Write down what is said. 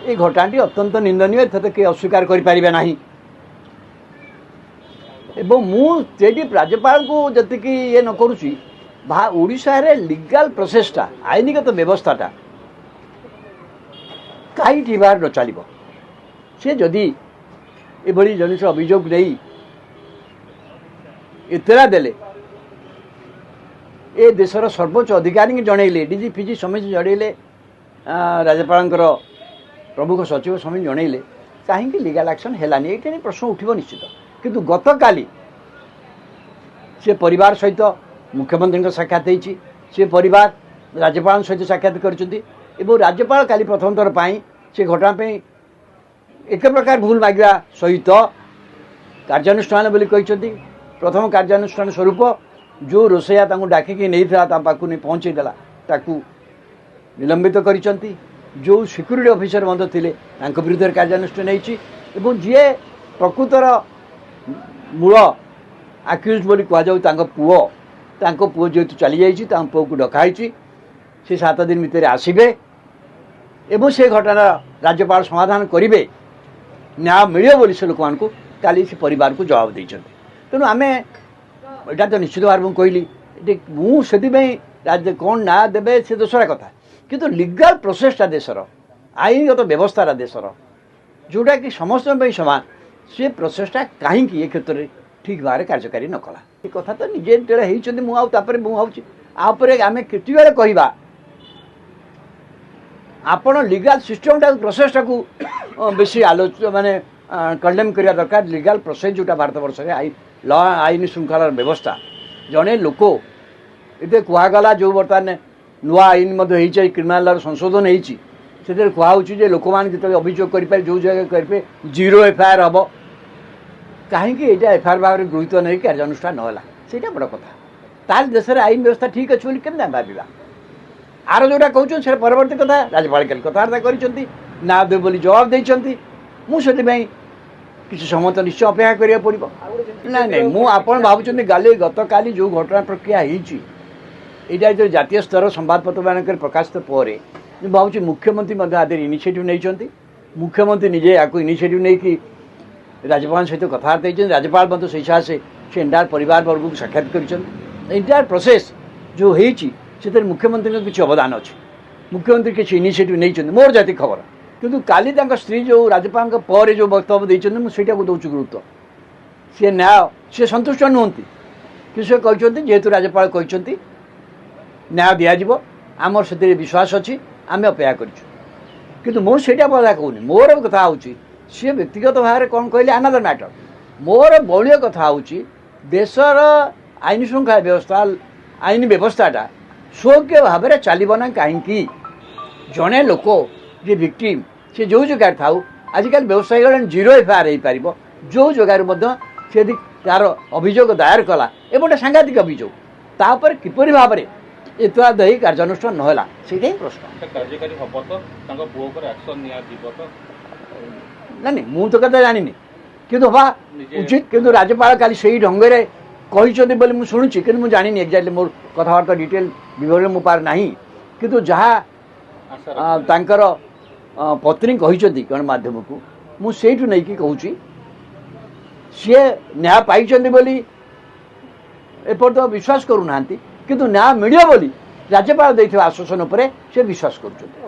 এই ঘটনাটি অত্যন্ত নিন্দনীয় এতে কেউ অস্বীকার করে না এবং মুझे राज्यपाल को जी ये न करुच्ची ओडिशा रे लीगल प्रोसेसटा आईनगत व्यवस्थाटा कहीं बार न चलो सी जदि ये जिस अभियोग नहीं इतला देले ए देशर सर्वोच्च अधिकारी जनइले डीजी फिजी समिति जनइले राज्यपाल प्रमुख सचिव समिति जनइले कहीं लीगल एक्शन हेलानी ये प्रश्न उठिब निश्चित किंतु गत काली से परिवार सहित मुख्यमंत्री साक्षात होती से परिवार राज्यपाल सहित साक्षात कर राज्यपाल काली प्रथम थर पर से घटना एक प्रकार भूल मांगा सहित कार्यानुष्ठान बोली कहते प्रथम कार्यानुष्ठान स्वरूप जो रोसैया डाकिकी नहीं पाखु नहीं पहुँचेदेला ताकू निलंबित कर जो सिक्यूरीटी ऑफिसर मध्य थे विरुद्ध कार्यानुष्ठान होती जी प्रकृतर मूल आक्यूज बोली कहुँ पुओ जेहेतु चली जाइए पुओ को डकाई से 7 दिन भितर आसबे एवं से घटना राज्यपाल समाधान करेंगे न्याय मिले बोली से लोक मानक काली से परिवार को जवाब देते तेणु आम यहाँ तो निश्चित भाव में कहली मुझे राज्य कौन न्याय देवे से दूसरा कथा किंतु लीगल प्रोसेसटा देशर आईनगत व्यवस्था देशर जोटा कि समस्त समान से प्रोसेसटा कहीं ये क्षेत्र में ठीक भाव में कार्यकारी न कला ये कथा तो निजे होती मुझे आम केटी बेले कहवा आपण लीगल सिस्टमटा प्रोसेसटा को बेसी आलोचना माने कंडेम करवा दरकार लीगल प्रोसेस जोटा भारत वर्ष में ल आईन श्रृंखलार व्यवस्था जड़े लोक ये कहगला जो बर्तमान नुआ आईन क्रिमिनाल संशोधन होती कहूँ लोक मैंने जो अभियोग करेंगे जो जगह करेंगे 0 एफआईआर हम कहीं यहाँ एफआईआर भाव में गृहीत नहीं कार्यानुष्ठान नाला से बड़ कथा ताल देश में आईन व्यवस्था ठीक अच्छे बोली केम भावा आर जोटा कहूँ से परवर्त कथा राज्यपाल कल कथबार्ता कर ना दे बोली जवाब देती मुझे किसी समय तो निश्चय अपेक्षा करा पड़ो ना नहीं मुझे भावुँ गाली गत काली जो घटना प्रक्रिया होता जो जातीय स्तर संवादपत्र मानक प्रकाशित पर भावुँ मुख्यमंत्री आदि इनिशिएटिव नहीं मुख्यमंत्री निजे या इनिशिएटिव नहीं कि राज्यपाल सहित कथबार्ता होती राज्यपाल से हिसाब से एंटायर परिवार वर्ग को साक्षात कर एंटायर प्रोसेस जो होती मुख्यमंत्री किसी अवदान अच्छे मुख्यमंत्री किसी इनिशिएटिव नहीं मोर जाति खबर किंतु काली स्त्री जो राज्यपाल पर जो वक्तव्य देते मुझे दूसरी गुरुत्व सी न्याय सी सन्तुष्ट नुहति कि से कहते जेहेतु राज्यपाल कहते न्याय दिज्व आमर से विश्वास अच्छी आम अपेक्षा करूँ मुझे कथा कहूनी मोर कथा हूँ सी व्यक्तिगत भाव में कौन कहले अनदर मैटर मोर बलिय कथा हूँ देशर आईन श्रृंखला व्यवस्था आईन व्यवस्थाटा स्वकीय भाव में चलना कहीं जड़े लोक जे विक्टिम से जो जगह था आजिकल व्यवसायी 0 एफआईआर हो पार जो जगार से तार अभियोग दायर कला ए गोटे सांघातिक अभियोग तापर किपरि भाव में एतला दही कार्यानुष्ठान नहला से प्रश्न ना नहीं मुझे तो कदा जानी किंतु हवा उचित किंतु राज्यपाल काली से ढंग से कहते बोली मुझे शुणुची कि मुझे जानी एक्जाक्टली मोर कथबार्ता डिटेल विवरण मो पार ना किंतु जहाँ तांकर पत्नी कहते गणमाध्यम को मुझे नहीं कहूँ सी न्याय पाई बोली एपर्त विश्वास करूना किंतु न्याय मिले बोली राज्यपाल देथिबा आश्वासन उपरे से विश्वास करुछथि।